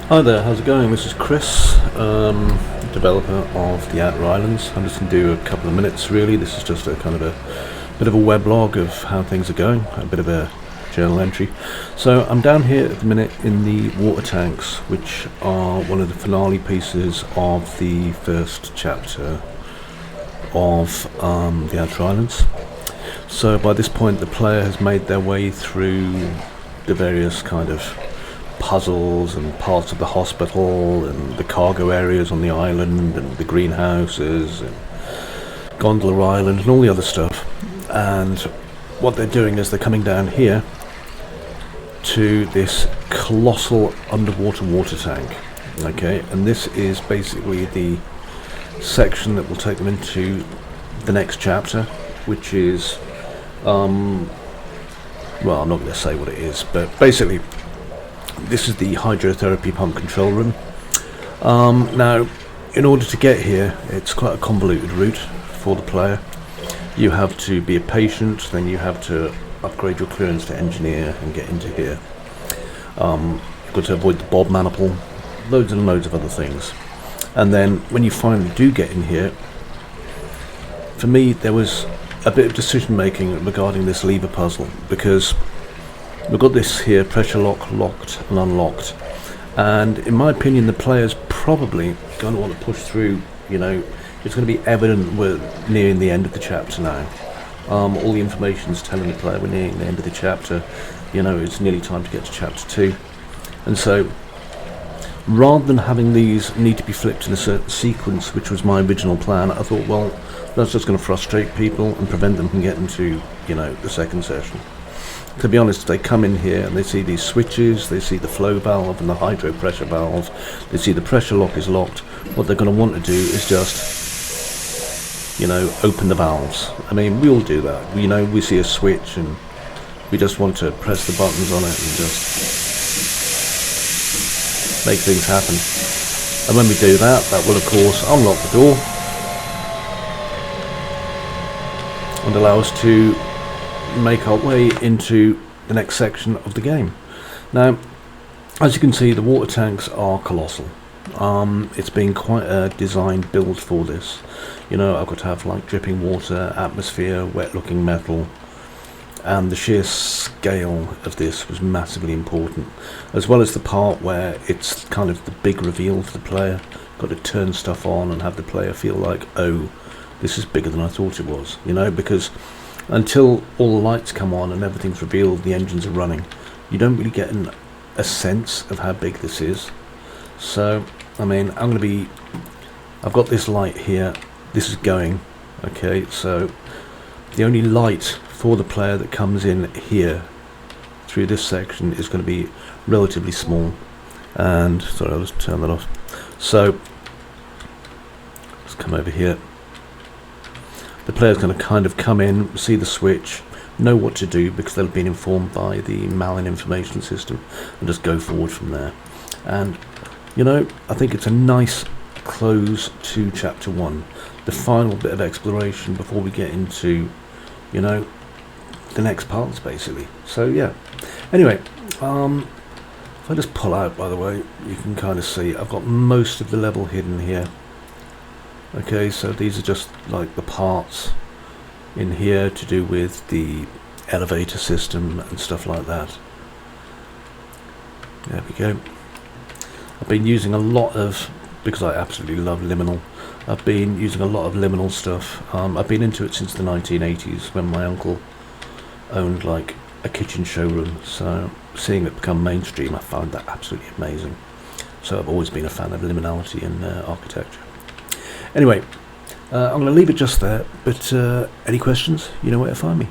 Hi there, how's it going? This is Chris, developer of the Outer Islands. I'm just going to do a couple of minutes really. This is just a kind of a bit of a weblog of how things are going, a bit of a journal entry. So I'm down here at the minute in the water tanks, which are one of the finale pieces of the first chapter of the Outer Islands. So by this point the player has made their way through the various kind of puzzles and parts of the hospital and the cargo areas on the island and the greenhouses and Gondola Island and all the other stuff. And what they're doing is they're coming down here to this colossal underwater water tank. Okay, and this is basically the section that will take them into the next chapter, which is well, I'm not going to say what it is, but basically this is the hydrotherapy pump control room. Now, in order to get here, it's quite a convoluted route for the player. You have to be a patient, then you have to upgrade your clearance to engineer and get into here. You've got to avoid the bob maniple, loads and loads of other things. And then when you finally do get in here, for me there was a bit of decision making regarding this lever puzzle, because we've got this here, pressure lock, locked and unlocked, and in my opinion the player's probably going to want to push through. You know, it's going to be evident we're nearing the end of the chapter now. All the information's telling the player we're nearing the end of the chapter. You know, it's nearly time to get to chapter 2, and so rather than having these need to be flipped in a certain sequence, which was my original plan, I thought, well, that's just going to frustrate people and prevent them from getting to, you know, the second session. To be honest, they come in here and they see these switches, they see the flow valve and the hydro pressure valve, they see the pressure lock is locked. What they're going to want to do is just, you know, open the valves. I mean, we all do that. You know, we see a switch and we just want to press the buttons on it and just make things happen. And when we do that, that will of course unlock the door and allow us to make our way into the next section of the game. Now, as you can see, the water tanks are colossal. It's been quite a design build for this. You know, I've got to have like dripping water, atmosphere, wet looking metal, and the sheer scale of this was massively important, as well as the part where it's kind of the big reveal for the player. Got to turn stuff on and have the player feel like, oh, this is bigger than I thought it was, you know, because until all the lights come on and everything's revealed, the engines are running, you don't really get a sense of how big this is. So, I mean, I've got this light here, this is going, okay, so the only light for the player that comes in here through this section is going to be relatively small. And, sorry, I'll just turn that off. So, let's come over here. The player's going to kind of come in, see the switch, know what to do because they've been informed by the Malin information system, and just go forward from there. And, you know, I think it's a nice close to chapter 1, the final bit of exploration before we get into, you know, the next parts basically. So yeah, anyway, if I just pull out, by the way, you can kind of see I've got most of the level hidden here. Okay, so these are just like the parts in here to do with the elevator system and stuff like that. There we go. I've been using a lot of, because I absolutely love liminal, I've been using a lot of liminal stuff. I've been into it since the 1980s when my uncle owned like a kitchen showroom, so seeing it become mainstream, I found that absolutely amazing. So I've always been a fan of liminality in architecture. Anyway, I'm going to leave it just there, but any questions, you know where to find me.